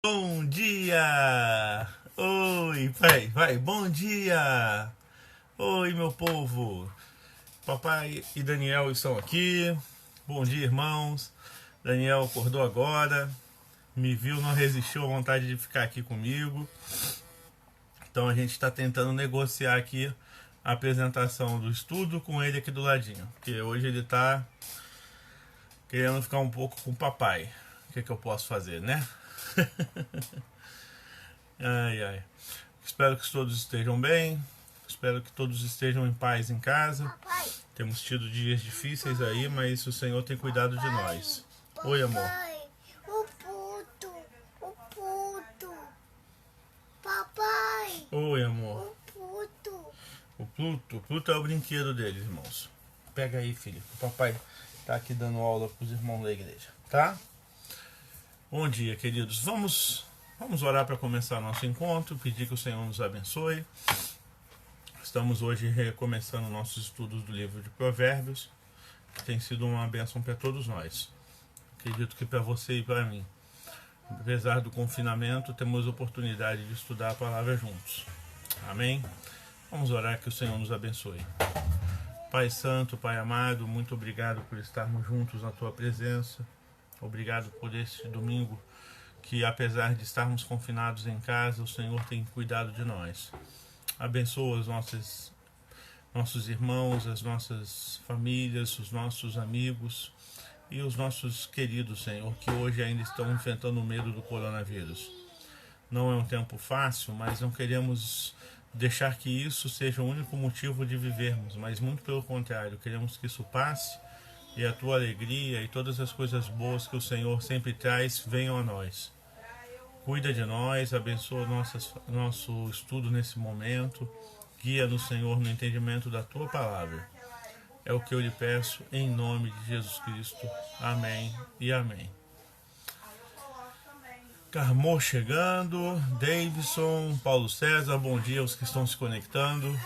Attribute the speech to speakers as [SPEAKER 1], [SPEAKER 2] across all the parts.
[SPEAKER 1] Bom dia! Oi, vai, bom dia! Oi, meu povo! Papai e Daniel estão aqui. Bom dia, irmãos. Daniel acordou agora, me viu, não resistiu à vontade de ficar aqui comigo. Então a gente está tentando negociar aqui a apresentação do estudo com ele aqui do ladinho, porque hoje ele está querendo ficar um pouco com o papai. O que eu posso fazer, né? Ai. Espero que todos estejam bem. Espero que todos estejam em paz em casa.
[SPEAKER 2] Papai,
[SPEAKER 1] Temos tido dias difíceis aí, mas o Senhor tem cuidado de nós. Oi, amor.
[SPEAKER 2] papai, o puto. Papai,
[SPEAKER 1] Oi, amor.
[SPEAKER 2] o puto.
[SPEAKER 1] O Pluto é o brinquedo deles, irmãos. Pega aí, filho. O papai tá aqui dando aula para os irmãos da igreja, tá? Bom dia, queridos. Vamos orar para começar nosso encontro, pedir que o Senhor nos abençoe. Estamos hoje recomeçando nossos estudos do livro de Provérbios, que tem sido uma bênção para todos nós. Acredito que para você e para mim. Apesar do confinamento, temos oportunidade de estudar a palavra juntos. Amém? Vamos orar que o Senhor nos abençoe. Pai Santo, Pai amado, muito obrigado por estarmos juntos na Tua presença. Obrigado por este domingo que, apesar de estarmos confinados em casa, o Senhor tem cuidado de nós. Abençoa os nossos irmãos, as nossas famílias, os nossos amigos e os nossos queridos, Senhor, que hoje ainda estão enfrentando o medo do coronavírus. Não é um tempo fácil, mas não queremos deixar que isso seja o único motivo de vivermos, mas muito pelo contrário, queremos que isso passe e a Tua alegria e todas as coisas boas que o Senhor sempre traz venham a nós. Cuida de nós, abençoa nosso estudo nesse momento, guia-nos, Senhor, no entendimento da Tua palavra. É o que eu lhe peço em nome de Jesus Cristo. Amém e amém. Carmô chegando, Davidson, Paulo César, bom dia aos que estão se conectando.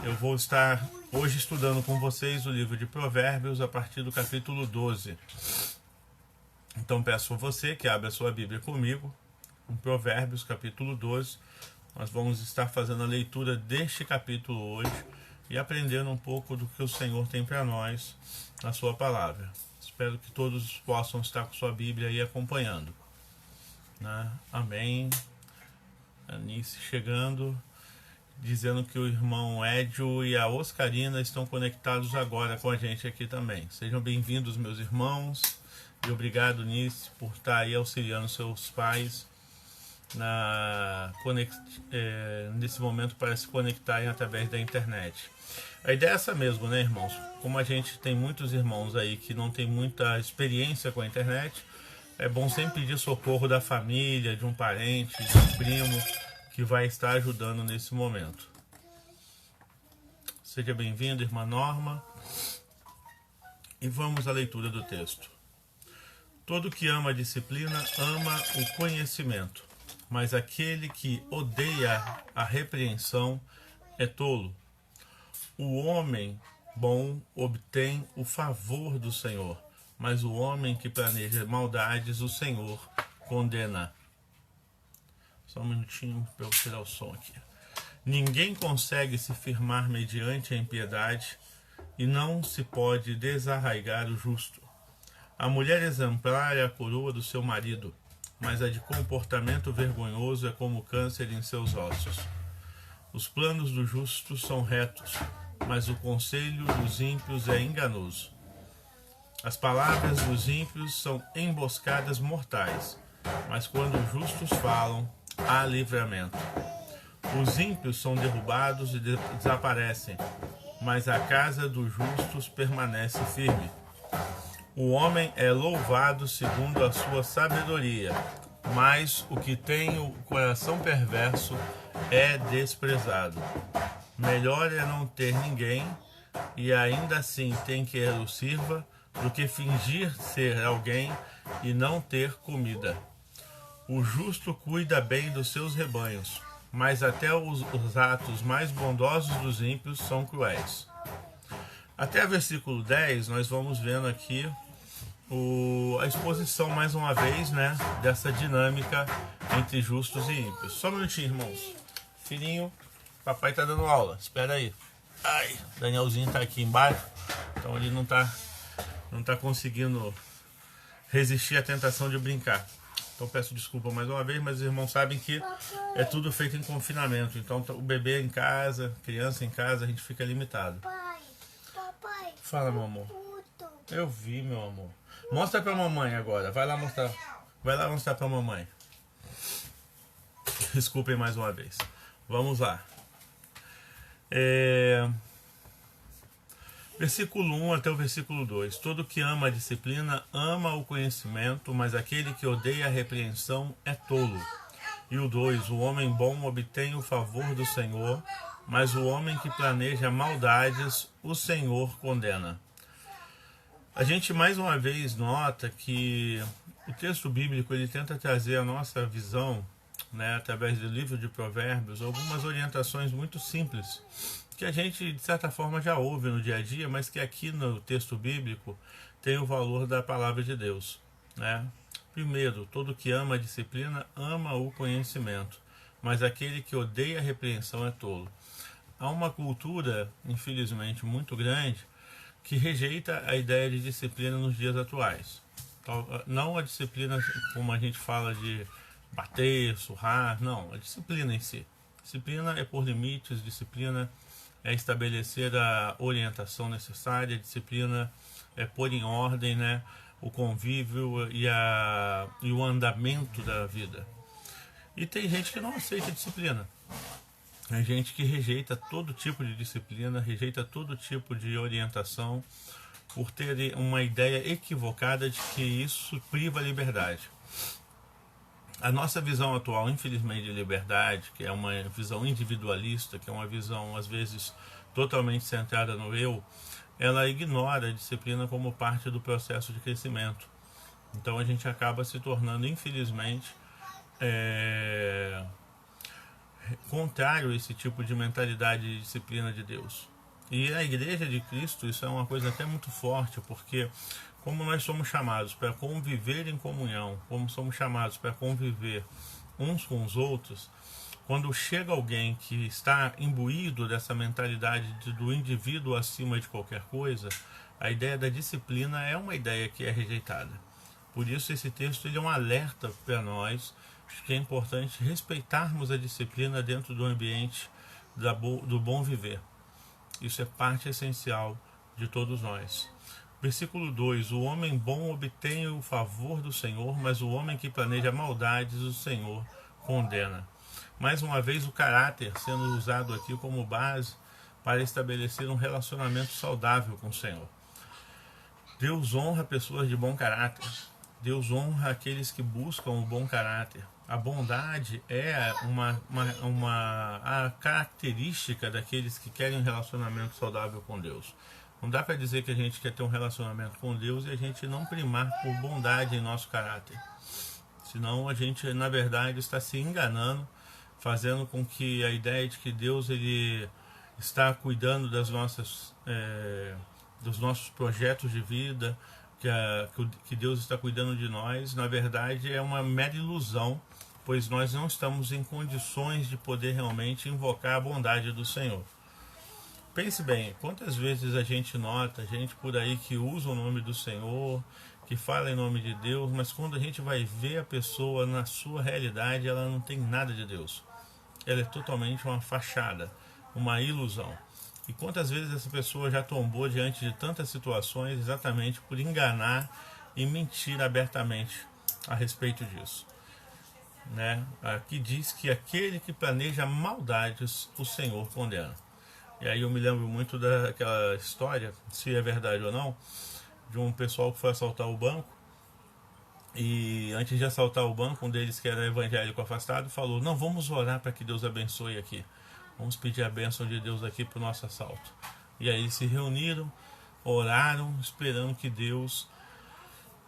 [SPEAKER 1] Eu vou estar hoje estudando com vocês o livro de Provérbios a partir do capítulo 12. Então peço a você que abra a sua Bíblia comigo, em Provérbios, capítulo 12. Nós vamos estar fazendo a leitura deste capítulo hoje e aprendendo um pouco do que o Senhor tem para nós na sua palavra. Espero que todos possam estar com sua Bíblia aí acompanhando. Né? Amém. Anice chegando, dizendo que o irmão Edio e a Oscarina estão conectados agora com a gente aqui também. Sejam bem-vindos, meus irmãos. E obrigado, Nice, por estar aí auxiliando seus pais nesse momento para se conectarem através da internet. A ideia é essa mesmo, né, irmãos? Como a gente tem muitos irmãos aí que não tem muita experiência com a internet, é bom sempre pedir socorro da família, de um parente, de um primo, que vai estar ajudando nesse momento. Seja bem-vindo, irmã Norma. E vamos à leitura do texto. Todo que ama a disciplina ama o conhecimento, mas aquele que odeia a repreensão é tolo. O homem bom obtém o favor do Senhor, mas o homem que planeja maldades o Senhor condena. Só um minutinho para eu tirar o som aqui. Ninguém consegue se firmar mediante a impiedade e não se pode desarraigar o justo. A mulher exemplar é a coroa do seu marido, mas a de comportamento vergonhoso é como câncer em seus ossos. Os planos do justo são retos, mas o conselho dos ímpios é enganoso. As palavras dos ímpios são emboscadas mortais, mas quando os justos falam, há livramento. Os ímpios são derrubados e desaparecem, mas a casa dos justos permanece firme. O homem é louvado segundo a sua sabedoria, mas o que tem o coração perverso é desprezado. Melhor é não ter ninguém e ainda assim tem que o sirva, do que fingir ser alguém e não ter comida. O justo cuida bem dos seus rebanhos, mas até os atos mais bondosos dos ímpios são cruéis. Até o versículo 10, nós vamos vendo aqui a exposição mais uma vez, né, dessa dinâmica entre justos e ímpios. Só um minutinho, irmãos. Filhinho, papai tá dando aula, espera aí. Ai, Danielzinho tá aqui embaixo, então ele não tá conseguindo resistir à tentação de brincar. Então peço desculpa mais uma vez, mas os irmãos sabem que é tudo feito em confinamento. Então o bebê em casa, criança em casa, a gente fica limitado.
[SPEAKER 2] Papai.
[SPEAKER 1] Fala, meu amor.
[SPEAKER 2] Puto.
[SPEAKER 1] Eu vi, meu amor. Mostra pra mamãe agora. Vai lá mostrar pra mamãe. Desculpem mais uma vez. Vamos lá. Versículo 1 até o versículo 2. Todo que ama a disciplina ama o conhecimento, mas aquele que odeia a repreensão é tolo. E o 2. O homem bom obtém o favor do Senhor, mas o homem que planeja maldades, o Senhor condena. A gente mais uma vez nota que o texto bíblico ele tenta trazer a nossa visão, né, através do livro de Provérbios, algumas orientações muito simples, que a gente de certa forma já ouve no dia a dia, mas que aqui no texto bíblico tem o valor da palavra de Deus, né? Primeiro, todo que ama a disciplina ama o conhecimento, mas aquele que odeia a repreensão é tolo. Há uma cultura, infelizmente, muito grande que rejeita a ideia de disciplina nos dias atuais. Não a disciplina como a gente fala de bater, surrar, não, a disciplina em si. Disciplina é pôr limites, disciplina é estabelecer a orientação necessária, disciplina é pôr em ordem, né, o convívio e o andamento da vida. E tem gente que não aceita disciplina. Tem gente que rejeita todo tipo de disciplina, rejeita todo tipo de orientação por ter uma ideia equivocada de que isso priva a liberdade. A nossa visão atual, infelizmente, de liberdade, que é uma visão individualista, que é uma visão, às vezes, totalmente centrada no eu, ela ignora a disciplina como parte do processo de crescimento. Então a gente acaba se tornando, infelizmente, contrário a esse tipo de mentalidade de disciplina de Deus. E a Igreja de Cristo, isso é uma coisa até muito forte, porque como nós somos chamados para conviver em comunhão, como somos chamados para conviver uns com os outros, quando chega alguém que está imbuído dessa mentalidade do indivíduo acima de qualquer coisa, a ideia da disciplina é uma ideia que é rejeitada. Por isso esse texto ele é um alerta para nós de que é importante respeitarmos a disciplina dentro do ambiente do bom viver. Isso é parte essencial de todos nós. Versículo 2. O homem bom obtém o favor do Senhor, mas o homem que planeja maldades, o Senhor condena. Mais uma vez, o caráter sendo usado aqui como base para estabelecer um relacionamento saudável com o Senhor. Deus honra pessoas de bom caráter. Deus honra aqueles que buscam o bom caráter. A bondade é a característica daqueles que querem um relacionamento saudável com Deus. Não dá para dizer que a gente quer ter um relacionamento com Deus e a gente não primar por bondade em nosso caráter. Senão a gente, na verdade, está se enganando, fazendo com que a ideia de que Deus ele está cuidando dos nossos projetos de vida, que Deus está cuidando de nós, na verdade é uma mera ilusão, pois nós não estamos em condições de poder realmente invocar a bondade do Senhor. Pense bem, quantas vezes a gente nota gente por aí que usa o nome do Senhor, que fala em nome de Deus, mas quando a gente vai ver a pessoa na sua realidade, ela não tem nada de Deus. Ela é totalmente uma fachada, uma ilusão. E quantas vezes essa pessoa já tombou diante de tantas situações exatamente por enganar e mentir abertamente a respeito disso. Né? Aqui diz que aquele que planeja maldades, o Senhor condena. E aí eu me lembro muito daquela história, se é verdade ou não, de um pessoal que foi assaltar o banco. E antes de assaltar o banco, um deles que era evangélico afastado falou: não, vamos orar para que Deus abençoe aqui. Vamos pedir a bênção de Deus aqui para o nosso assalto. E aí eles se reuniram, oraram, esperando que Deus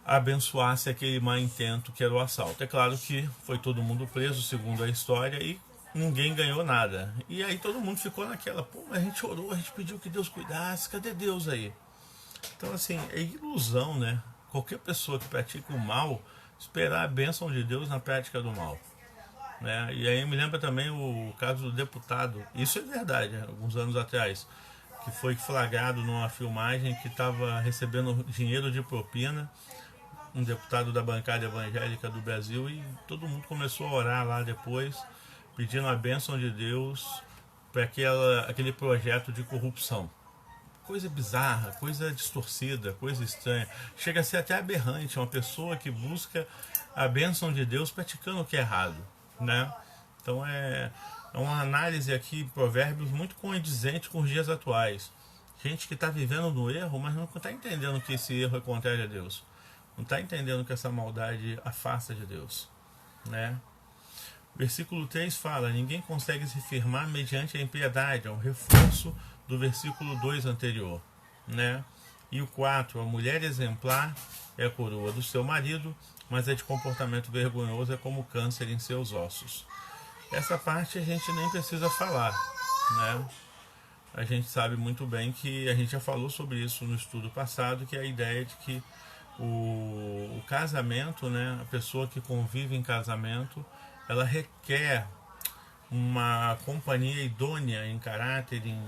[SPEAKER 1] abençoasse aquele mau intento que era o assalto. É claro que foi todo mundo preso, segundo a história, e ninguém ganhou nada. E aí todo mundo ficou naquela: pô, mas a gente orou, a gente pediu que Deus cuidasse, cadê Deus aí? Então assim, é ilusão, né? qualquer pessoa que pratica o mal esperar a bênção de Deus na prática do mal, né? E aí me lembra também o caso do deputado, isso é verdade, né? Alguns anos atrás, que foi flagrado numa filmagem que estava recebendo dinheiro de propina, um deputado da bancada evangélica do Brasil, e todo mundo começou a orar lá depois, pedindo a bênção de Deus para aquele projeto de corrupção. Coisa bizarra, coisa distorcida, coisa estranha. Chega a ser até aberrante uma pessoa que busca a bênção de Deus praticando o que é errado, né? Então é uma análise aqui, Provérbios, muito condizente com os dias atuais. Gente que está vivendo no erro, mas não está entendendo que esse erro é contrário a Deus. Não está entendendo que essa maldade afasta de Deus, né? Versículo 3 fala: ninguém consegue se firmar mediante a impiedade, é um reforço do versículo 2 anterior, né? E o 4, a mulher exemplar é a coroa do seu marido, mas a de comportamento vergonhoso é como câncer em seus ossos. Essa parte a gente nem precisa falar, né? A gente sabe muito bem que a gente já falou sobre isso no estudo passado, que é a ideia de que o casamento, né, a pessoa que convive em casamento, ela requer uma companhia idônea em caráter, em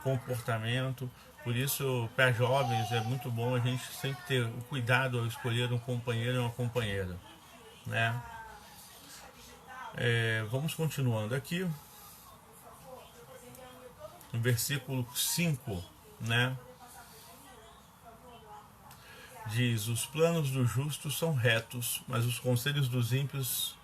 [SPEAKER 1] comportamento. Por isso, para jovens, é muito bom a gente sempre ter o cuidado ao escolher um companheiro e uma companheira, né? Vamos continuando aqui. No versículo 5, né? Diz: os planos do justo são retos, mas os conselhos dos ímpios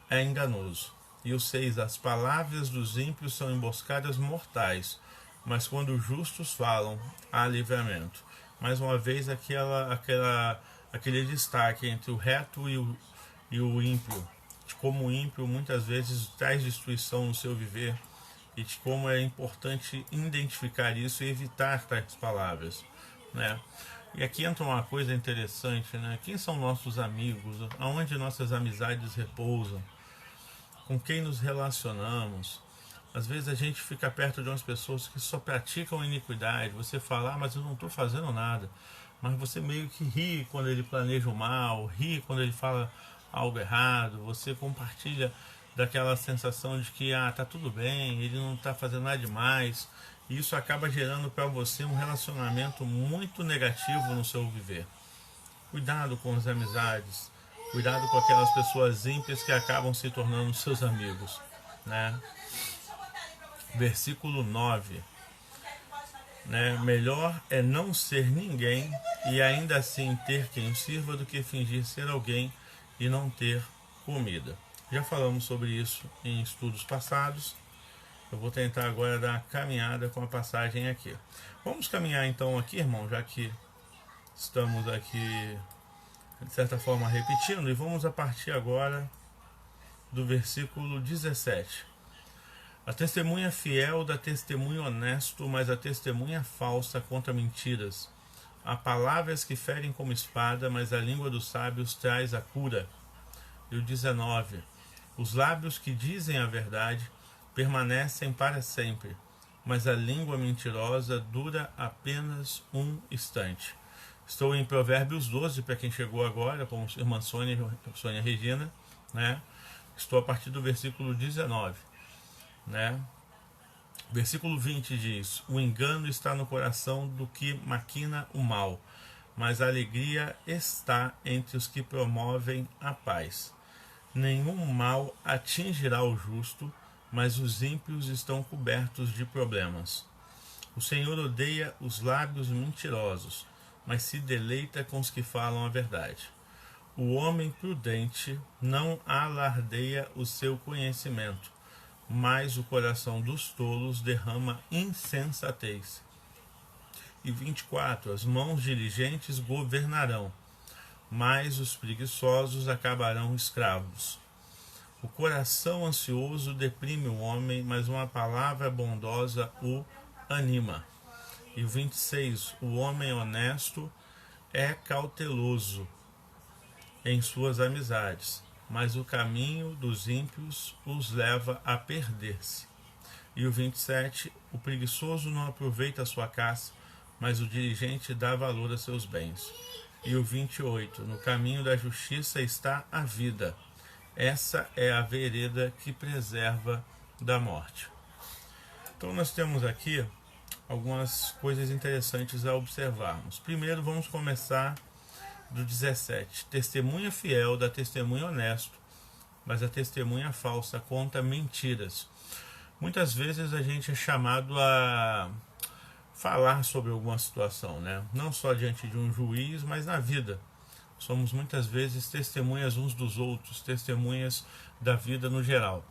[SPEAKER 1] é enganoso. E o 6, as palavras dos ímpios são emboscadas mortais, mas quando os justos falam, há livramento. Mais uma vez, aquele destaque entre o reto e o ímpio, de como o ímpio muitas vezes traz destruição no seu viver, e de como é importante identificar isso e evitar tais palavras, né? E aqui entra uma coisa interessante, né? Quem são nossos amigos? Aonde nossas amizades repousam? Com quem nos relacionamos? Às vezes a gente fica perto de umas pessoas que só praticam iniquidade. Você fala: mas eu não estou fazendo nada. Mas você meio que ri quando ele planeja o mal, ri quando ele fala algo errado. Você compartilha daquela sensação de que tá tudo bem, ele não está fazendo nada demais. E isso acaba gerando para você um relacionamento muito negativo no seu viver. Cuidado com as amizades, cuidado com aquelas pessoas ímpias que acabam se tornando seus amigos, né? Versículo 9, né? Melhor é não ser ninguém e ainda assim ter quem o sirva do que fingir ser alguém e não ter comida. Já falamos sobre isso em estudos passados. Eu vou tentar agora dar uma caminhada com a passagem aqui. Vamos caminhar então aqui, irmão, já que estamos aqui de certa forma repetindo, e vamos a partir agora do versículo 17. A testemunha fiel dá testemunho honesto, mas a testemunha falsa conta mentiras. Há palavras que ferem como espada, mas a língua dos sábios traz a cura. E o 19. Os lábios que dizem a verdade permanecem para sempre, mas a língua mentirosa dura apenas um instante. Estou em Provérbios 12, para quem chegou agora, como irmã Sônia Regina, né? Estou a partir do versículo 19, né? Versículo 20 diz: o engano está no coração do que maquina o mal, mas a alegria está entre os que promovem a paz. Nenhum mal atingirá o justo, mas os ímpios estão cobertos de problemas. O Senhor odeia os lábios mentirosos, mas se deleita com os que falam a verdade. O homem prudente não alardeia o seu conhecimento, mas o coração dos tolos derrama insensatez. E 24. As mãos diligentes governarão, mas os preguiçosos acabarão escravos. O coração ansioso deprime o homem, mas uma palavra bondosa o anima. E o 26. O homem honesto é cauteloso em suas amizades, mas o caminho dos ímpios os leva a perder-se. E o 27. O preguiçoso não aproveita a sua caça, mas o diligente dá valor a seus bens. E o 28, no caminho da justiça está a vida. Essa é a vereda que preserva da morte. Então nós temos aqui algumas coisas interessantes a observarmos. Primeiro vamos começar do 17. Testemunha fiel dá testemunho honesto, mas a testemunha falsa conta mentiras. Muitas vezes a gente é chamado a falar sobre alguma situação, né? Não só diante de um juiz, mas na vida. Somos muitas vezes testemunhas uns dos outros, testemunhas da vida no geral.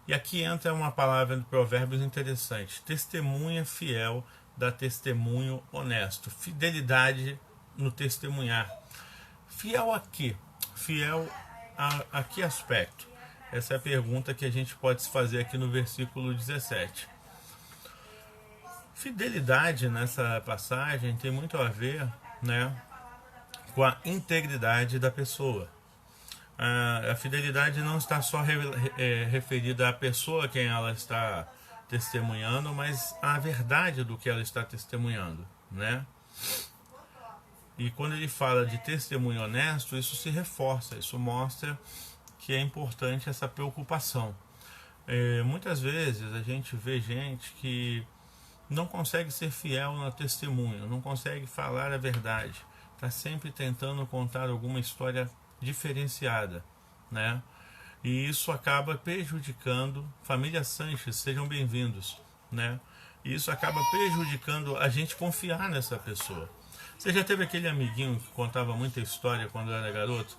[SPEAKER 1] E aqui entra uma palavra de Provérbios interessante. Testemunha fiel dá testemunho honesto. Fidelidade no testemunhar. Fiel a quê? Fiel a que aspecto? Essa é a pergunta que a gente pode se fazer aqui no versículo 17. Fidelidade nessa passagem tem muito a ver, né, com a integridade da pessoa. A fidelidade não está só referida à pessoa a quem ela está testemunhando, mas à verdade do que ela está testemunhando, né? E quando ele fala de testemunho honesto, isso se reforça, isso mostra que é importante essa preocupação. Muitas vezes a gente vê gente que não consegue ser fiel no testemunho, não consegue falar a verdade, está sempre tentando contar alguma história diferenciada, né? E isso acaba prejudicando. Família Sanches, sejam bem-vindos, né? E isso acaba prejudicando a gente confiar nessa pessoa. Você já teve aquele amiguinho que contava muita história quando era garoto?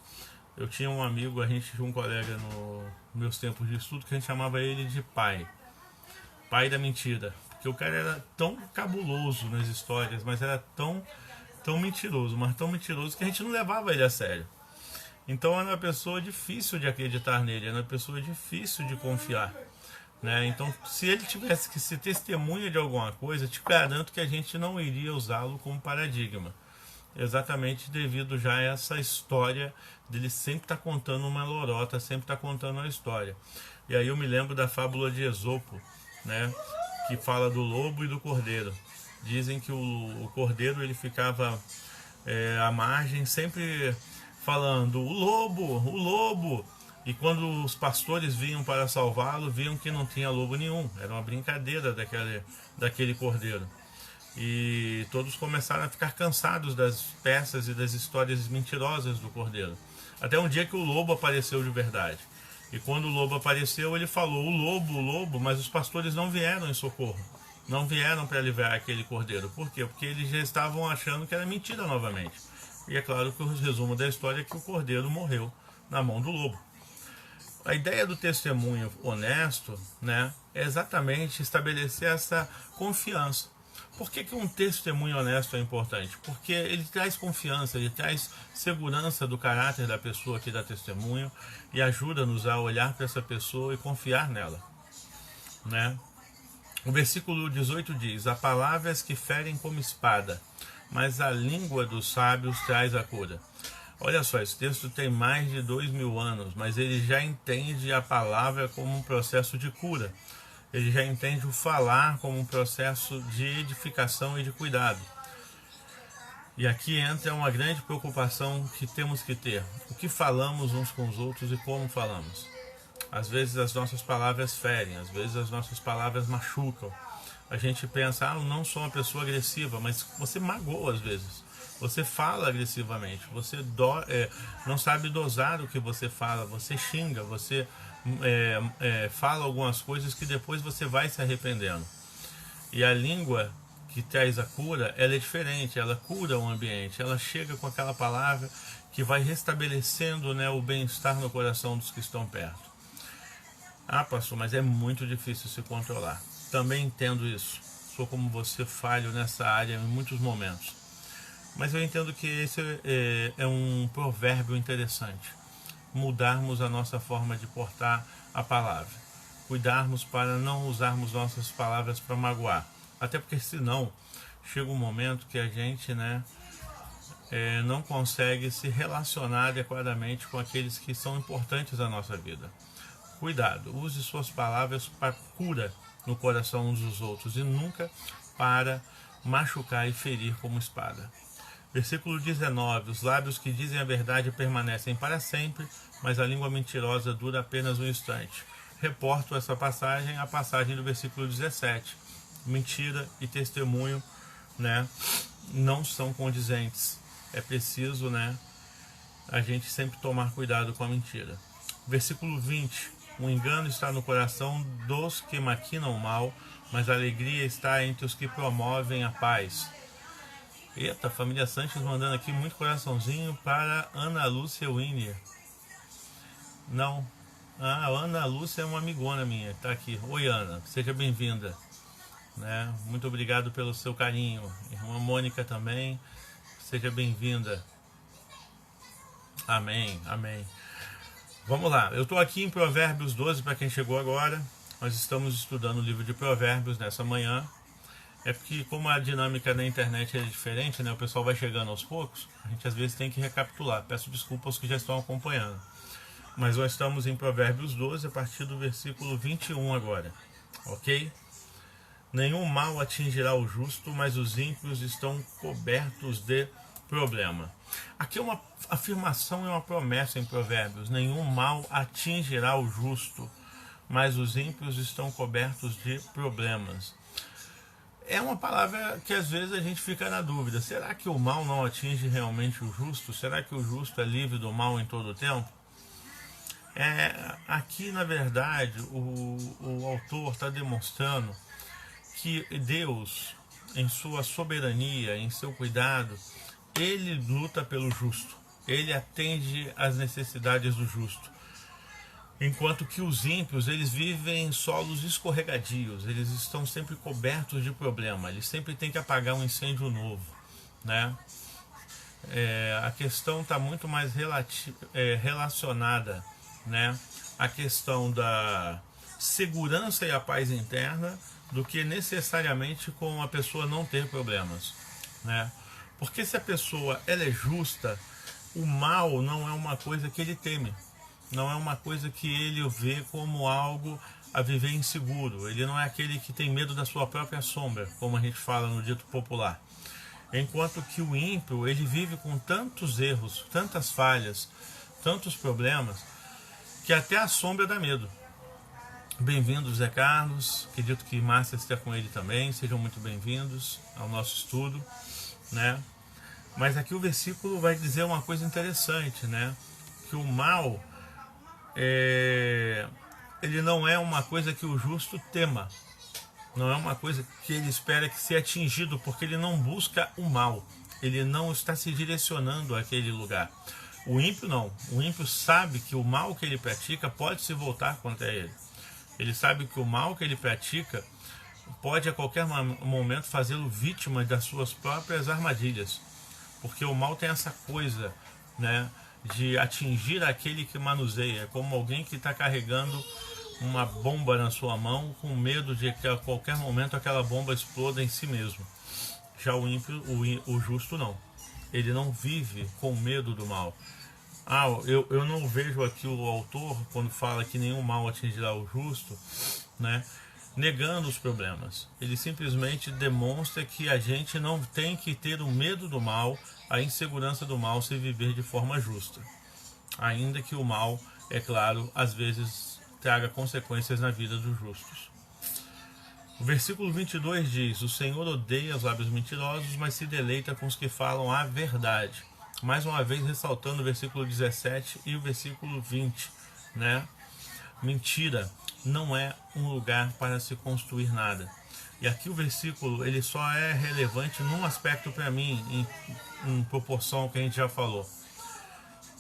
[SPEAKER 1] Eu tinha um amigo, a gente tinha um colega nos meus tempos de estudo que a gente chamava ele de pai da mentira, porque o cara era tão cabuloso nas histórias, mas era tão mentiroso, mas tão mentiroso que a gente não levava ele a sério. Então era uma pessoa difícil de acreditar nele, era uma pessoa difícil de confiar, né? Então, se ele tivesse que ser testemunha de alguma coisa, te garanto que a gente não iria usá-lo como paradigma, exatamente devido já a essa história dele sempre estar contando uma lorota, sempre estar contando uma história. E aí eu me lembro da fábula de Esopo, né, que fala do lobo e do cordeiro. Dizem que o cordeiro ele ficava à margem sempre falando o lobo, e quando os pastores vinham para salvá-lo, viam que não tinha lobo nenhum, era uma brincadeira daquele cordeiro. E todos começaram a ficar cansados das peças e das histórias mentirosas do cordeiro, até um dia que o lobo apareceu de verdade. E quando o lobo apareceu, ele falou o lobo, mas os pastores não vieram em socorro, não vieram para livrar aquele cordeiro. Por quê? Porque eles já estavam achando que era mentira novamente. E é claro que o resumo da história é que o cordeiro morreu na mão do lobo. A ideia do testemunho honesto, né, é exatamente estabelecer essa confiança. Por que um testemunho honesto é importante? Porque ele traz confiança, ele traz segurança do caráter da pessoa que dá testemunho e ajuda-nos a olhar para essa pessoa e confiar nela, né? O versículo 18 diz: há palavras que ferem como espada, mas a língua dos sábios traz a cura. Olha só, esse texto tem mais de 2000 anos, mas ele já entende a palavra como um processo de cura. Ele já entende o falar como um processo de edificação e de cuidado. E aqui entra uma grande preocupação que temos que ter. O que falamos uns com os outros e como falamos. Às vezes as nossas palavras ferem, às vezes as nossas palavras machucam. A gente pensa, eu não sou uma pessoa agressiva, mas você magoa às vezes. Você fala agressivamente, você não sabe dosar o que você fala, você xinga, você fala algumas coisas que depois você vai se arrependendo. E a língua que traz a cura, ela é diferente, ela cura o ambiente, ela chega com aquela palavra que vai restabelecendo, né, o bem-estar no coração dos que estão perto. Ah, pastor, mas é muito difícil se controlar. Também entendo isso, sou como você, falho nessa área em muitos momentos. Mas eu entendo que esse é um provérbio interessante. Mudarmos a nossa forma de portar a palavra. Cuidarmos para não usarmos nossas palavras para magoar. Até porque senão chega um momento que a gente, né, não consegue se relacionar adequadamente com aqueles que são importantes na nossa vida. Cuidado, use suas palavras para cura no coração uns dos outros e nunca para machucar e ferir como espada. Versículo 19: os lábios que dizem a verdade permanecem para sempre, mas a língua mentirosa dura apenas um instante. Reporto essa passagem à passagem do versículo 17. Mentira e testemunho, né, não são condizentes. É preciso, né, a gente sempre tomar cuidado com a mentira. Versículo 20: o engano está no coração dos que maquinam o mal, mas a alegria está entre os que promovem a paz. Eita, família Sanches mandando aqui muito coraçãozinho para Ana Lúcia Winier. Não, a Ana Lúcia é uma amigona minha, está aqui. Oi, Ana, seja bem-vinda, né? Muito obrigado pelo seu carinho. Irmã Mônica também, seja bem-vinda. Amém, amém. Vamos lá, eu estou aqui em Provérbios 12, para quem chegou agora. Nós estamos estudando o livro de Provérbios nessa manhã. É porque, como a dinâmica na internet é diferente, né? O pessoal vai chegando aos poucos, a gente às vezes tem que recapitular. Peço desculpa aos que já estão acompanhando. Mas nós estamos em Provérbios 12, a partir do versículo 21 agora. Ok? Nenhum mal atingirá o justo, mas os ímpios estão cobertos de problema. Aqui é uma afirmação e uma promessa em Provérbios. Nenhum mal atingirá o justo, mas os ímpios estão cobertos de problemas. É uma palavra que às vezes a gente fica na dúvida. Será que o mal não atinge realmente o justo? Será que o justo é livre do mal em todo o tempo? Aqui, na verdade, o autor está demonstrando que Deus, em sua soberania, em seu cuidado, ele luta pelo justo. Ele atende às necessidades do justo. Enquanto que os ímpios, eles vivem em solos escorregadios, eles estão sempre cobertos de problema, eles sempre têm que apagar um incêndio novo, né? A questão está muito mais relacionada, né, à questão da segurança e a paz interna do que necessariamente com a pessoa não ter problemas, né? Porque se a pessoa ela é justa, o mal não é uma coisa que ele teme. Não é uma coisa que ele vê como algo a viver inseguro. Ele não é aquele que tem medo da sua própria sombra, como a gente fala no dito popular. Enquanto que o ímpio, ele vive com tantos erros, tantas falhas, tantos problemas, que até a sombra dá medo. Bem-vindo, Zé Carlos. Acredito que Márcia está com ele também. Sejam muito bem-vindos ao nosso estudo, né? Mas aqui o versículo vai dizer uma coisa interessante, né? Que o mal... ele não é uma coisa que o justo tema, não é uma coisa que ele espera que seja atingido, porque ele não busca o mal, ele não está se direcionando àquele lugar. O ímpio não, o ímpio sabe que o mal que ele pratica pode se voltar contra ele. Ele sabe que o mal que ele pratica pode a qualquer momento fazê-lo vítima das suas próprias armadilhas, porque o mal tem essa coisa, né, de atingir aquele que manuseia, como alguém que está carregando uma bomba na sua mão com medo de que a qualquer momento aquela bomba exploda em si mesmo. Já o ímpio, o justo não. Ele não vive com medo do mal. Eu não vejo aqui o autor, quando fala que nenhum mal atingirá o justo, né, negando os problemas. Ele simplesmente demonstra que a gente não tem que ter o medo do mal, a insegurança do mal, se viver de forma justa. Ainda que o mal, é claro, às vezes traga consequências na vida dos justos. O versículo 22 diz: o Senhor odeia os lábios mentirosos, mas se deleita com os que falam a verdade. Mais uma vez ressaltando o versículo 17 e o versículo 20, né? Mentira não é um lugar para se construir nada. E aqui o versículo, ele só é relevante num aspecto para mim, em proporção ao que a gente já falou.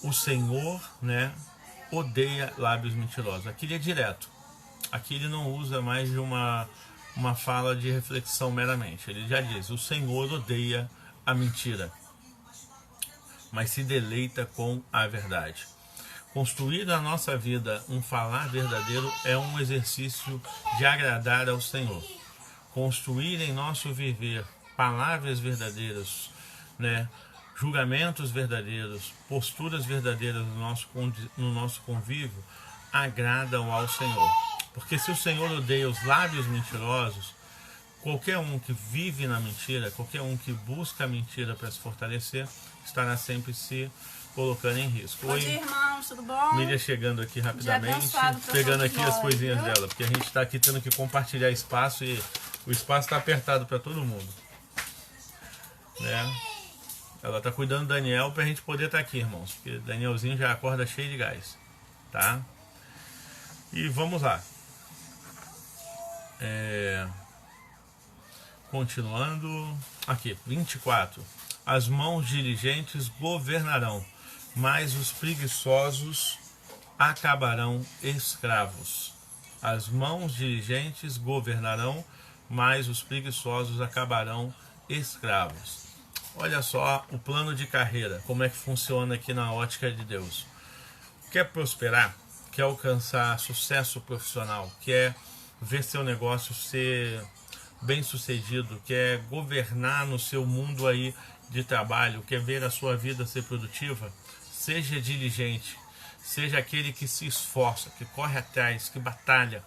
[SPEAKER 1] O Senhor, né, odeia lábios mentirosos. Aqui ele é direto. Aqui ele não usa mais de uma fala de reflexão meramente. Ele já diz: o Senhor odeia a mentira, mas se deleita com a verdade. Construir na nossa vida um falar verdadeiro é um exercício de agradar ao Senhor. Construir em nosso viver palavras verdadeiras, né, julgamentos verdadeiros, posturas verdadeiras no nosso convívio, agradam ao Senhor. Porque se o Senhor odeia os lábios mentirosos, Qualquer um que vive na mentira, qualquer um que busca a mentira para se fortalecer, estará sempre se colocando em risco.
[SPEAKER 2] Bom dia, irmãos, tudo bom?
[SPEAKER 1] Miriam chegando aqui rapidamente, pegando aqui as coisinhas dela, porque a gente está aqui tendo que compartilhar espaço e o espaço está apertado para todo mundo. Né? Ela está cuidando do Daniel para a gente poder estar aqui, irmãos, porque Danielzinho já acorda cheio de gás, tá? E vamos lá. Continuando aqui, 24. As mãos diligentes governarão, mas os preguiçosos acabarão escravos. As mãos diligentes governarão, mas os preguiçosos acabarão escravos. Olha só o plano de carreira, como é que funciona aqui na ótica de Deus. Quer prosperar? Quer alcançar sucesso profissional? Quer ver seu negócio ser bem sucedido? Quer governar no seu mundo aí de trabalho? Quer ver a sua vida ser produtiva? Seja diligente, seja aquele que se esforça, que corre atrás, que batalha,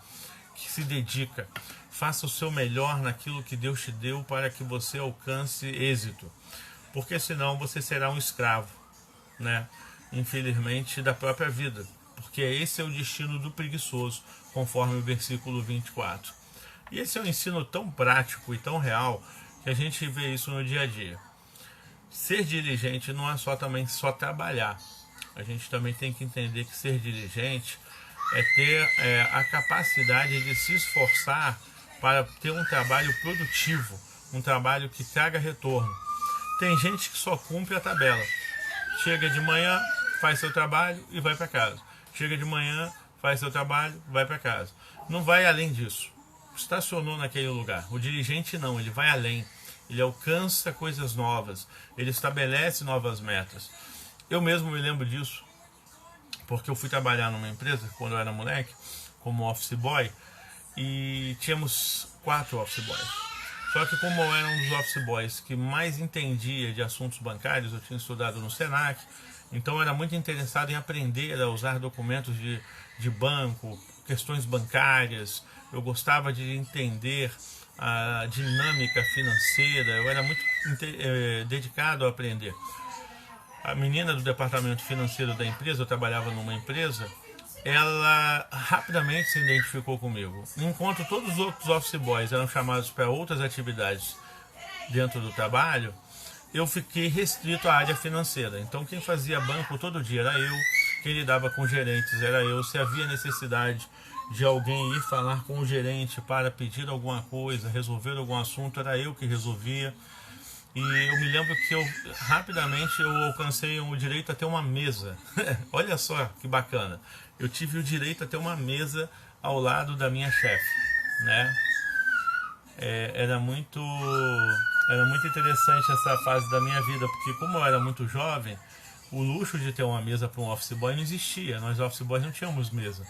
[SPEAKER 1] que se dedica. Faça o seu melhor naquilo que Deus te deu para que você alcance êxito, porque senão você será um escravo, né? Infelizmente, da própria vida, porque esse é o destino do preguiçoso, conforme o versículo 24. E esse é um ensino tão prático e tão real que a gente vê isso no dia a dia. Ser diligente não é só trabalhar. A gente também tem que entender que ser diligente é ter a capacidade de se esforçar para ter um trabalho produtivo, um trabalho que traga retorno. Tem gente que só cumpre a tabela. Chega de manhã, faz seu trabalho e vai para casa. Chega de manhã, faz seu trabalho, vai para casa. Não vai além disso. Estacionou naquele lugar. O dirigente não, ele vai além. Ele alcança coisas novas. Ele estabelece novas metas. Eu mesmo me lembro disso, porque eu fui trabalhar numa empresa, quando eu era moleque, como office boy, e tínhamos 4 office boys. Só que como eu era um dos office boys que mais entendia de assuntos bancários, eu tinha estudado no Senac, então eu era muito interessado em aprender a usar documentos de banco, questões bancárias. Eu gostava de entender a dinâmica financeira, eu era muito dedicado a aprender. A menina do departamento financeiro da empresa, eu trabalhava numa empresa, ela rapidamente se identificou comigo. Enquanto todos os outros office boys eram chamados para outras atividades dentro do trabalho, eu fiquei restrito à área financeira. Então quem fazia banco todo dia era eu, quem lidava com gerentes era eu. Se havia necessidade de alguém ir falar com o gerente para pedir alguma coisa, resolver algum assunto, era eu que resolvia. E eu me lembro que rapidamente eu alcancei o direito a ter uma mesa. Olha só que bacana. Eu tive o direito a ter uma mesa ao lado da minha chefe, né? Era muito interessante essa fase da minha vida, porque como eu era muito jovem, o luxo de ter uma mesa para um office boy não existia. Nós office boys não tínhamos mesa.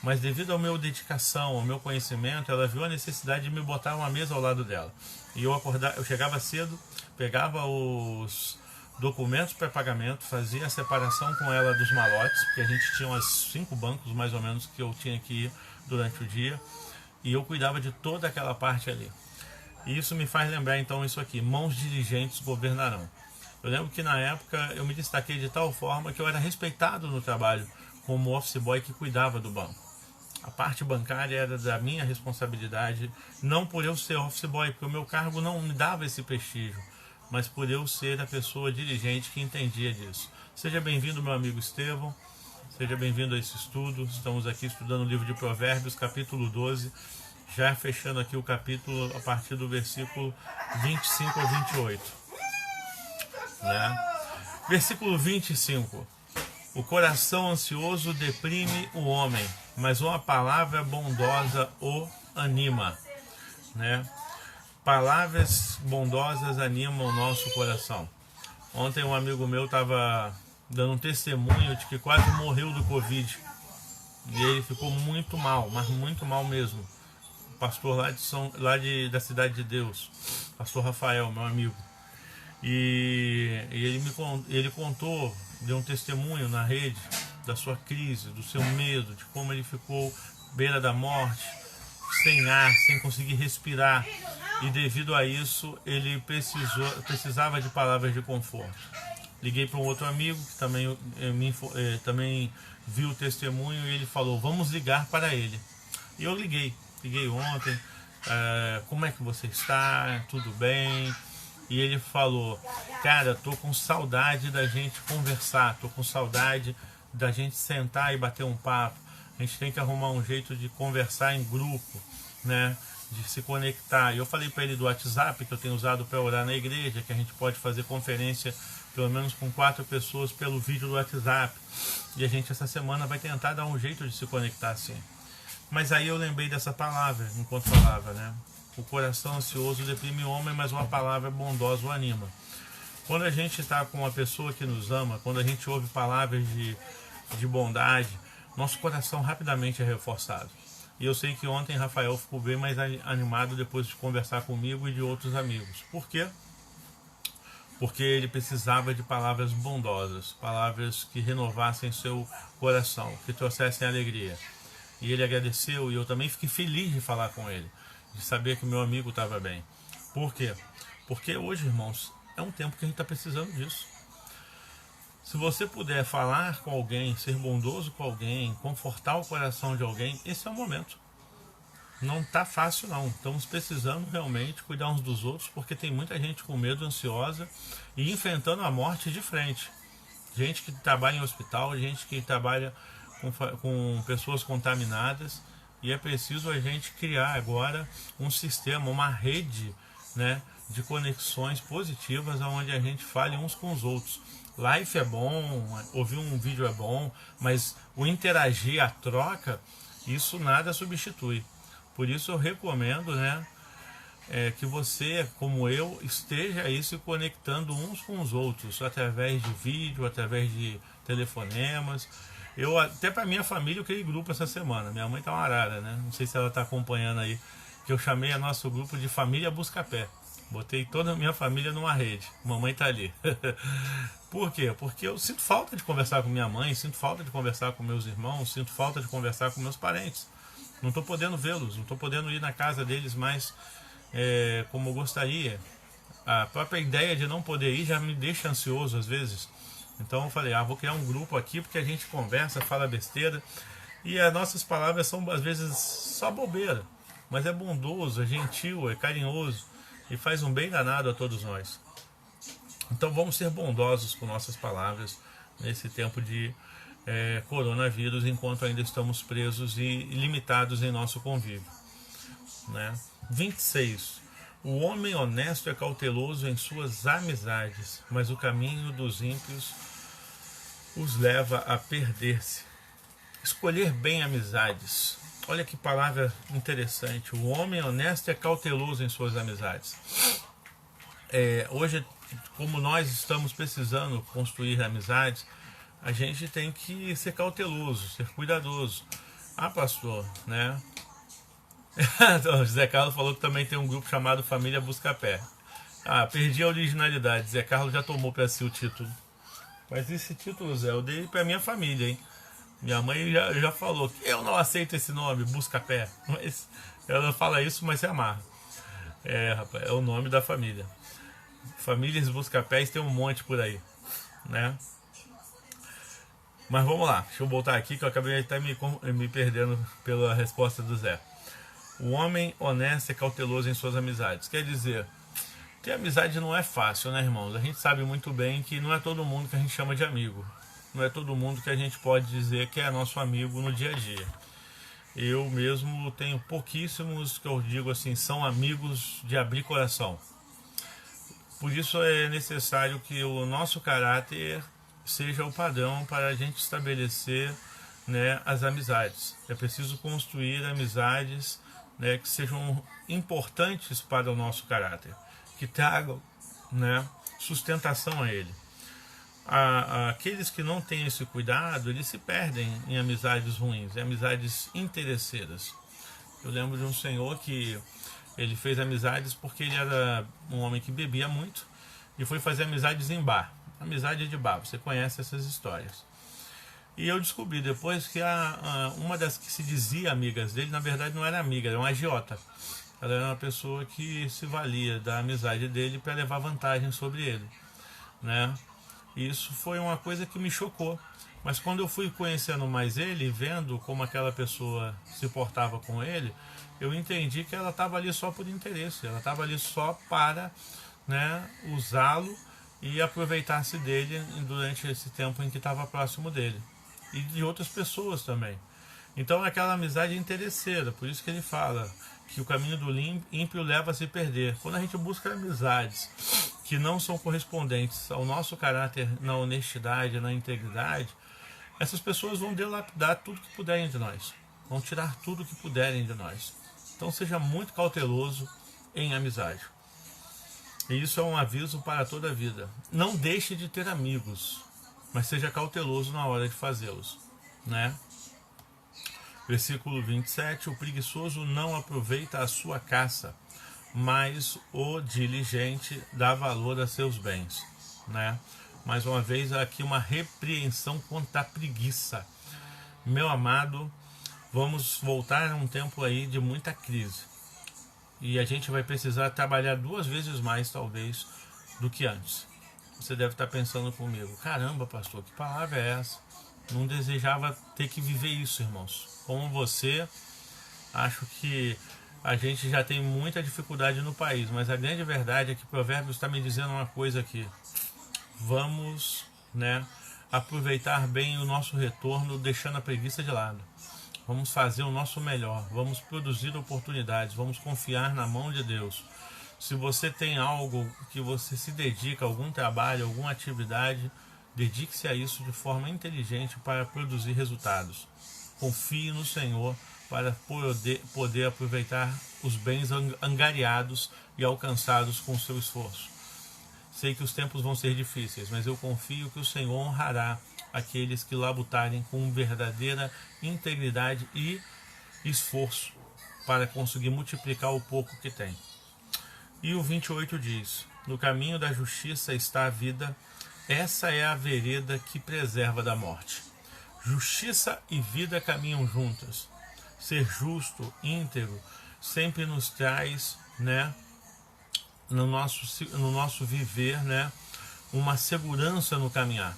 [SPEAKER 1] Mas devido à minha dedicação, ao meu conhecimento, ela viu a necessidade de me botar uma mesa ao lado dela. E eu chegava cedo, pegava os documentos para pagamento, fazia a separação com ela dos malotes, porque a gente tinha uns 5 bancos mais ou menos que eu tinha que ir durante o dia, e eu cuidava de toda aquela parte ali. E isso me faz lembrar então isso aqui: mãos diligentes governarão. Eu lembro que na época eu me destaquei de tal forma que eu era respeitado no trabalho como office boy que cuidava do banco. A parte bancária era da minha responsabilidade, não por eu ser office boy, porque o meu cargo não me dava esse prestígio, mas por eu ser a pessoa diligente que entendia disso. Seja bem-vindo, meu amigo Estevão, seja bem-vindo a esse estudo. Estamos aqui estudando o livro de Provérbios, capítulo 12, já fechando aqui o capítulo a partir do versículo 25 a 28. Né? Versículo 25. O coração ansioso deprime o homem, mas uma palavra bondosa o anima. Né? Palavras bondosas animam o nosso coração. Ontem um amigo meu estava dando um testemunho de que quase morreu do Covid. E ele ficou muito mal, mas muito mal mesmo. O pastor da Cidade de Deus, pastor Rafael, meu amigo. E ele contou, deu um testemunho na rede da sua crise, do seu medo, de como ele ficou à beira da morte, sem ar, sem conseguir respirar. E devido a isso, ele precisava de palavras de conforto. Liguei para um outro amigo que também viu o testemunho e ele falou, vamos ligar para ele. E eu liguei ontem, como é que você está? Tudo bem? E ele falou, cara, tô com saudade da gente conversar, tô com saudade da gente sentar e bater um papo. A gente tem que arrumar um jeito de conversar em grupo, né? De se conectar. E eu falei para ele do WhatsApp, que eu tenho usado para orar na igreja, que a gente pode fazer conferência pelo menos com 4 pessoas pelo vídeo do WhatsApp. E a gente essa semana vai tentar dar um jeito de se conectar assim. Mas aí eu lembrei dessa palavra, enquanto falava, né? O coração ansioso deprime o homem, mas uma palavra bondosa o anima. Quando a gente está com uma pessoa que nos ama, quando a gente ouve palavras de bondade, nosso coração rapidamente é reforçado. E eu sei que ontem Rafael ficou bem mais animado depois de conversar comigo e de outros amigos. Por quê? Porque ele precisava de palavras bondosas, palavras que renovassem seu coração, que trouxessem alegria. E ele agradeceu e eu também fiquei feliz de falar com ele, de saber que o meu amigo estava bem. Por quê? Porque hoje, irmãos, é um tempo que a gente está precisando disso. Se você puder falar com alguém, ser bondoso com alguém, confortar o coração de alguém, esse é o momento. Não está fácil não, estamos precisando realmente cuidar uns dos outros, porque tem muita gente com medo, ansiosa e enfrentando a morte de frente. Gente que trabalha em hospital, gente que trabalha com pessoas contaminadas, e é preciso a gente criar agora um sistema, uma rede, né, de conexões positivas onde a gente fale uns com os outros. Live é bom, ouvir um vídeo é bom, mas o interagir, a troca, isso nada substitui. Por isso eu recomendo, né, que você, como eu, esteja aí se conectando uns com os outros, através de vídeo, através de telefonemas. Eu, até para minha família, eu criei grupo essa semana. Minha mãe tá uma arara, né? Não sei se ela tá acompanhando aí, que eu chamei a nosso grupo de Família Buscapé. Botei toda a minha família numa rede. Mamãe tá ali. Por quê? Porque eu sinto falta de conversar com minha mãe, sinto falta de conversar com meus irmãos, sinto falta de conversar com meus parentes. Não estou podendo vê-los, não estou podendo ir na casa deles mais como eu gostaria. A própria ideia de não poder ir já me deixa ansioso às vezes. Então eu falei, vou criar um grupo aqui porque a gente conversa, fala besteira. E as nossas palavras são às vezes só bobeira. Mas é bondoso, é gentil, é carinhoso. E faz um bem danado a todos nós. Então vamos ser bondosos com nossas palavras nesse tempo de coronavírus, enquanto ainda estamos presos e limitados em nosso convívio, né? 26. O homem honesto é cauteloso em suas amizades, mas o caminho dos ímpios os leva a perder-se. Escolher bem amizades. Olha que palavra interessante. O homem honesto é cauteloso em suas amizades. Hoje, como nós estamos precisando construir amizades, a gente tem que ser cauteloso, ser cuidadoso. Pastor, né? O José Carlos falou que também tem um grupo chamado Família Buscapé. Perdi a originalidade. Zé Carlos já tomou para si o título. Mas esse título, Zé, eu dei para minha família, hein? Minha mãe já falou que eu não aceito esse nome, Buscapé. Mas ela fala isso, mas se amarra. Rapaz, é o nome da família. Famílias Buscapés tem um monte por aí, né? Mas vamos lá, deixa eu voltar aqui que eu acabei até me perdendo pela resposta do Zé. O homem honesto é cauteloso em suas amizades. Quer dizer, ter amizade não é fácil, né, irmãos? A gente sabe muito bem que não é todo mundo que a gente chama de amigo. Não é todo mundo que a gente pode dizer que é nosso amigo no dia a dia. Eu mesmo tenho pouquíssimos que eu digo assim, são amigos de abrir coração. Por isso é necessário que o nosso caráter seja o padrão para a gente estabelecer, né, as amizades. É preciso construir amizades, né, que sejam importantes para o nosso caráter, que tragam, né, sustentação a ele. Aqueles que não têm esse cuidado, eles se perdem em amizades ruins, em amizades interesseiras. Eu lembro de um senhor que ele fez amizades porque ele era um homem que bebia muito e foi fazer amizades em bar. Amizade de bar, você conhece essas histórias. E eu descobri depois que uma das que se dizia amigas dele, na verdade não era amiga, era uma agiota. Ela era uma pessoa que se valia da amizade dele para levar vantagem sobre ele, né? E isso foi uma coisa que me chocou. Mas quando eu fui conhecendo mais ele, vendo como aquela pessoa se portava com ele, eu entendi que ela estava ali só por interesse. Ela estava ali só para, né, usá-lo e aproveitar-se dele durante esse tempo em que estava próximo dele. E de outras pessoas também. Então aquela amizade é interesseira. Por isso que ele fala que o caminho do ímpio leva a se perder. Quando a gente busca amizades que não são correspondentes ao nosso caráter, na honestidade, na integridade, essas pessoas vão dilapidar tudo que puderem de nós, vão tirar tudo que puderem de nós. Então seja muito cauteloso em amizade. E isso é um aviso para toda a vida. Não deixe de ter amigos, mas seja cauteloso na hora de fazê-los, né? Versículo 27, o preguiçoso não aproveita a sua caça, mas o diligente dá valor a seus bens, né? Mais uma vez aqui uma repreensão contra a preguiça. Meu amado, vamos voltar a um tempo aí de muita crise. E a gente vai precisar trabalhar 2 vezes mais, talvez, do que antes. Você deve estar pensando comigo, caramba, pastor, que palavra é essa? Não desejava ter que viver isso, irmãos. Como você, acho que a gente já tem muita dificuldade no país, mas a grande verdade é que Provérbios está me dizendo uma coisa aqui. Vamos, né, aproveitar bem o nosso retorno, deixando a preguiça de lado. Vamos fazer o nosso melhor, vamos produzir oportunidades, vamos confiar na mão de Deus. Se você tem algo que você se dedica, algum trabalho, alguma atividade, dedique-se a isso de forma inteligente para produzir resultados. Confie no Senhor para poder aproveitar os bens angariados e alcançados com o seu esforço. Sei que os tempos vão ser difíceis, mas eu confio que o Senhor honrará aqueles que labutarem com verdadeira integridade e esforço para conseguir multiplicar o pouco que tem. E o 28 diz, no caminho da justiça está a vida, essa é a vereda que preserva da morte. Justiça e vida caminham juntas. Ser justo, íntegro, sempre nos traz, né, no nosso viver, né, uma segurança no caminhar.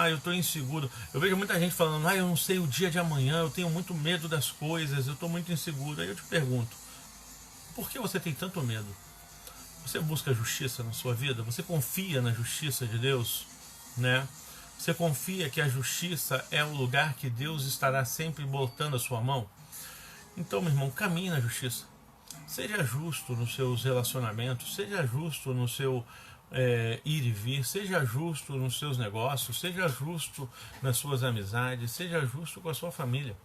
[SPEAKER 1] Eu estou inseguro. Eu vejo muita gente falando, eu não sei o dia de amanhã, eu tenho muito medo das coisas, eu estou muito inseguro. Aí eu te pergunto, por que você tem tanto medo? Você busca justiça na sua vida? Você confia na justiça de Deus, né? Você confia que a justiça é o lugar que Deus estará sempre botando a sua mão? Então, meu irmão, caminhe na justiça. Seja justo nos seus relacionamentos, seja justo no seu ir e vir, seja justo nos seus negócios, seja justo nas suas amizades, seja justo com a sua família.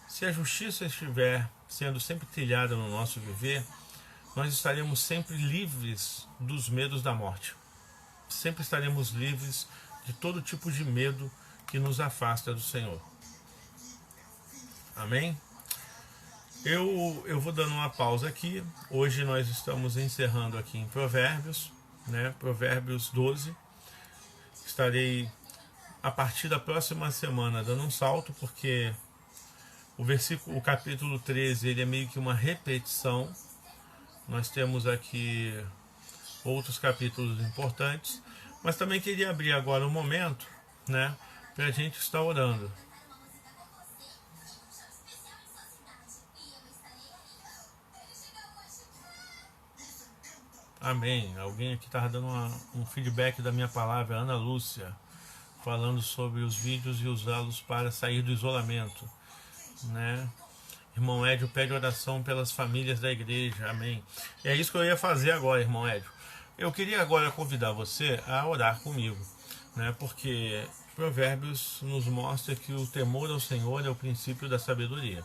[SPEAKER 1] Se a justiça estiver sendo sempre trilhada no nosso viver, nós estaremos sempre livres dos medos da morte. Sempre estaremos livres de todo tipo de medo que nos afasta do Senhor. Amém? Eu vou dando uma pausa aqui. Hoje nós estamos encerrando aqui em Provérbios, né? Provérbios 12. Estarei a partir da próxima semana dando um salto, porque o capítulo 13 ele é meio que uma repetição. Nós temos aqui outros capítulos importantes, mas também queria abrir agora um momento, né, para a gente estar orando. Amém. Alguém aqui estava dando um feedback da minha palavra, Ana Lúcia, falando sobre os vídeos e usá-los para sair do isolamento, né? Irmão Édio pede oração pelas famílias da igreja, amém. É isso que eu ia fazer agora, irmão Édio. Eu queria agora convidar você a orar comigo, né? Porque Provérbios nos mostra que o temor ao Senhor é o princípio da sabedoria.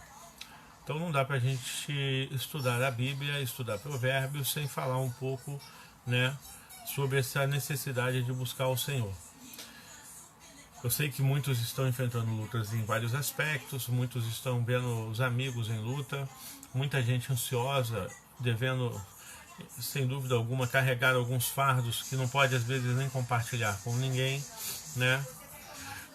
[SPEAKER 1] Então não dá para a gente estudar a Bíblia, estudar Provérbios, sem falar um pouco, né, sobre essa necessidade de buscar o Senhor. Eu sei que muitos estão enfrentando lutas em vários aspectos, muitos estão vendo os amigos em luta, muita gente ansiosa, devendo, sem dúvida alguma, carregar alguns fardos que não pode às vezes nem compartilhar com ninguém, né?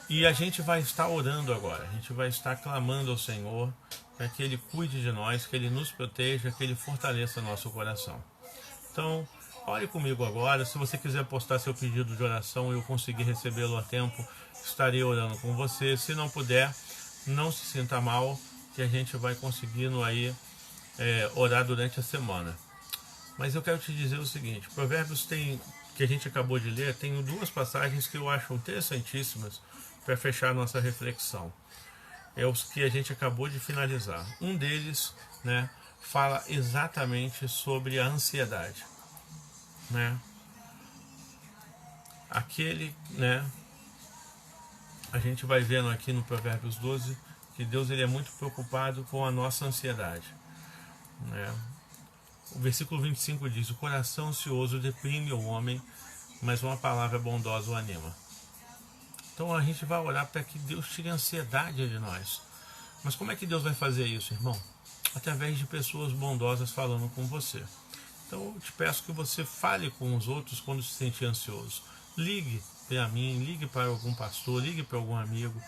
[SPEAKER 1] E a gente vai estar orando agora, a gente vai estar clamando ao Senhor para que Ele cuide de nós, que Ele nos proteja, que Ele fortaleça nosso coração. Então, ore comigo agora. Se você quiser postar seu pedido de oração e eu conseguir recebê-lo a tempo, estarei orando com você. Se não puder, não se sinta mal, que a gente vai conseguindo aí orar durante a semana. Mas eu quero te dizer o seguinte, Provérbios que a gente acabou de ler, tem duas passagens que eu acho interessantíssimas para fechar nossa reflexão. É os que a gente acabou de finalizar. Um deles, né, fala exatamente sobre a ansiedade, né? Aquele, né, a gente vai vendo aqui no Provérbios 12 que Deus ele é muito preocupado com a nossa ansiedade, né? O versículo 25 diz: o coração ansioso deprime o homem, mas uma palavra bondosa o anima. Então a gente vai orar para que Deus tire a ansiedade de nós. Mas como é que Deus vai fazer isso, irmão? Através de pessoas bondosas falando com você. Então eu te peço que você fale com os outros quando se sentir ansioso. Ligue para mim, ligue para algum pastor, ligue para algum amigo,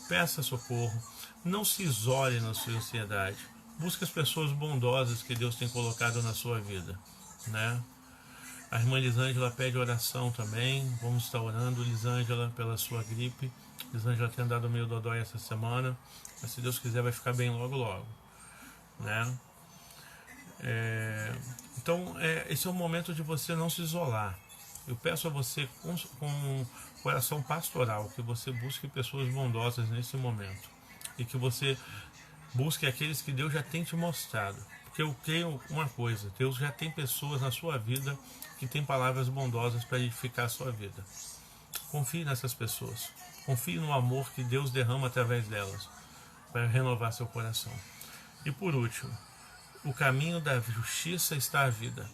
[SPEAKER 1] peça socorro. Não se isole na sua ansiedade. Busque as pessoas bondosas que Deus tem colocado na sua vida, né? A irmã Lisângela pede oração também. Vamos estar orando, Lisângela, pela sua gripe. Lisângela tem andado meio dodói essa semana, mas se Deus quiser vai ficar bem logo logo, né? Então esse é o momento de você não se isolar. Eu peço a você com um coração pastoral que você busque pessoas bondosas nesse momento e que você busque aqueles que Deus já tem te mostrado. Porque eu creio uma coisa, Deus já tem pessoas na sua vida que têm palavras bondosas para edificar a sua vida. Confie nessas pessoas. Confie no amor que Deus derrama através delas para renovar seu coração. E por último, o caminho da justiça está à vida.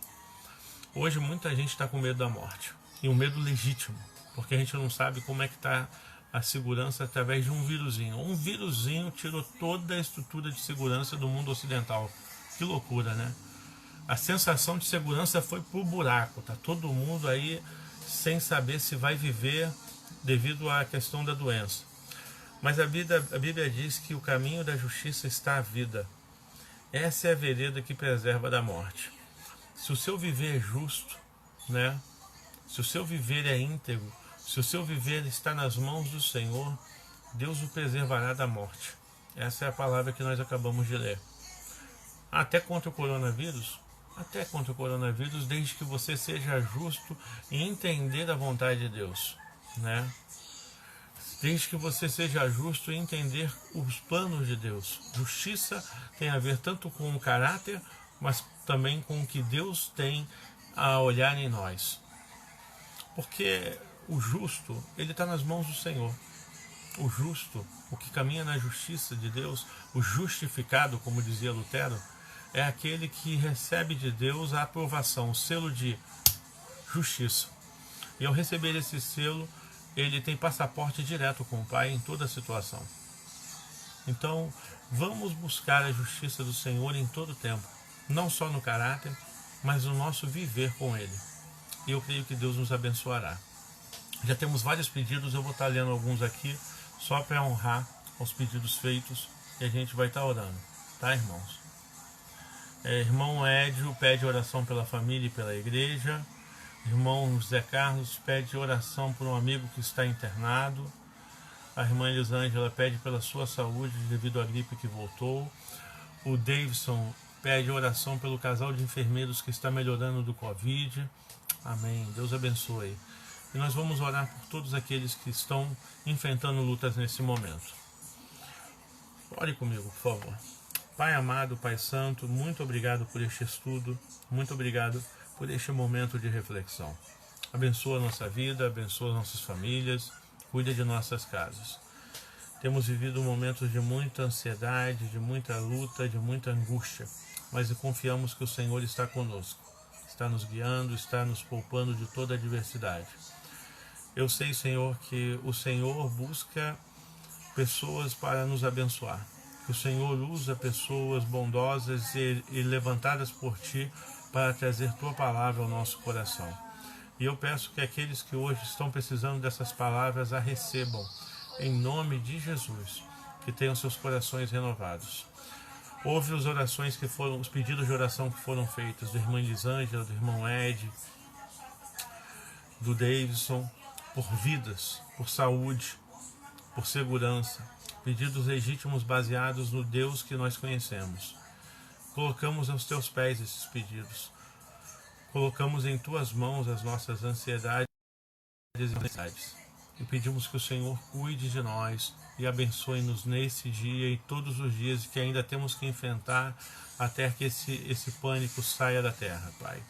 [SPEAKER 1] Hoje muita gente está com medo da morte. E um medo legítimo, porque a gente não sabe como é que está a segurança através de um vírusinho. Um vírusinho tirou toda a estrutura de segurança do mundo ocidental. Que loucura, né? A sensação de segurança foi pro buraco. Tá todo mundo aí sem saber se vai viver devido à questão da doença. Mas a Bíblia diz que o caminho da justiça está à vida. Essa é a vereda que preserva da morte. Se o seu viver é justo, né? Se o seu viver é íntegro, se o seu viver está nas mãos do Senhor, Deus o preservará da morte. Essa é a palavra que nós acabamos de ler. Até contra o coronavírus? Até contra o coronavírus, desde que você seja justo e entender a vontade de Deus, né? Desde que você seja justo e entender os planos de Deus. Justiça tem a ver tanto com o caráter, mas também com o que Deus tem a olhar em nós. Porque o justo, ele está nas mãos do Senhor. O justo, o que caminha na justiça de Deus, o justificado, como dizia Lutero, é aquele que recebe de Deus a aprovação, o selo de justiça. E ao receber esse selo, ele tem passaporte direto com o Pai em toda a situação. Então, vamos buscar a justiça do Senhor em todo o tempo. Não só no caráter, mas no nosso viver com Ele. E eu creio que Deus nos abençoará. Já temos vários pedidos, eu vou estar lendo alguns aqui, só para honrar os pedidos feitos, e a gente vai estar orando. Tá, irmãos? Irmão Édio pede oração pela família e pela igreja. Irmão José Carlos pede oração por um amigo que está internado. A irmã Elisângela pede pela sua saúde devido à gripe que voltou. O Davidson pede oração pelo casal de enfermeiros que está melhorando do Covid. Amém. Deus abençoe. E nós vamos orar por todos aqueles que estão enfrentando lutas nesse momento. Ore comigo, por favor. Pai amado, Pai santo, muito obrigado por este estudo. Muito obrigado por este momento de reflexão. Abençoa a nossa vida, abençoa nossas famílias, cuida de nossas casas. Temos vivido momentos de muita ansiedade, de muita luta, de muita angústia, mas confiamos que o Senhor está conosco, está nos guiando, está nos poupando de toda a adversidade. Eu sei, Senhor, que o Senhor busca pessoas para nos abençoar, que o Senhor usa pessoas bondosas e levantadas por Ti para trazer Tua palavra ao nosso coração. E eu peço que aqueles que hoje estão precisando dessas palavras a recebam em nome de Jesus, que tenham seus corações renovados. Ouve as orações que foram, os pedidos de oração que foram feitos da irmã Elisângela, do irmão Ed, do Davidson, por vidas, por saúde, por segurança, pedidos legítimos baseados no Deus que nós conhecemos. Colocamos aos teus pés esses pedidos. Colocamos em tuas mãos as nossas ansiedades e necessidades. E pedimos que o Senhor cuide de nós e abençoe-nos nesse dia e todos os dias que ainda temos que enfrentar até que esse pânico saia da terra, Pai.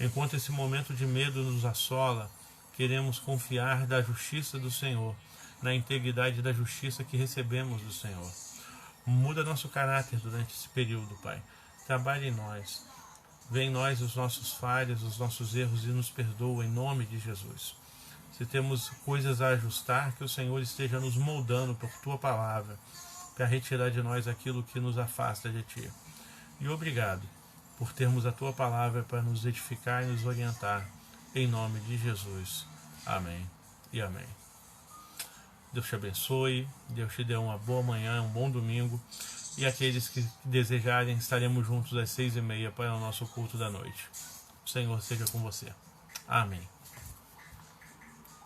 [SPEAKER 1] Enquanto esse momento de medo nos assola, queremos confiar da justiça do Senhor, na integridade da justiça que recebemos do Senhor. Muda nosso caráter durante esse período, Pai. Trabalhe em nós. Vê em nós os nossos falhas, os nossos erros e nos perdoa em nome de Jesus. Se temos coisas a ajustar, que o Senhor esteja nos moldando por Tua palavra, para retirar de nós aquilo que nos afasta de Ti. E obrigado por termos a Tua palavra para nos edificar e nos orientar, em nome de Jesus. Amém e amém. Deus te abençoe, Deus te dê uma boa manhã, um bom domingo, e aqueles que desejarem, estaremos juntos às 6h30 para o nosso culto da noite. O Senhor seja com você. Amém.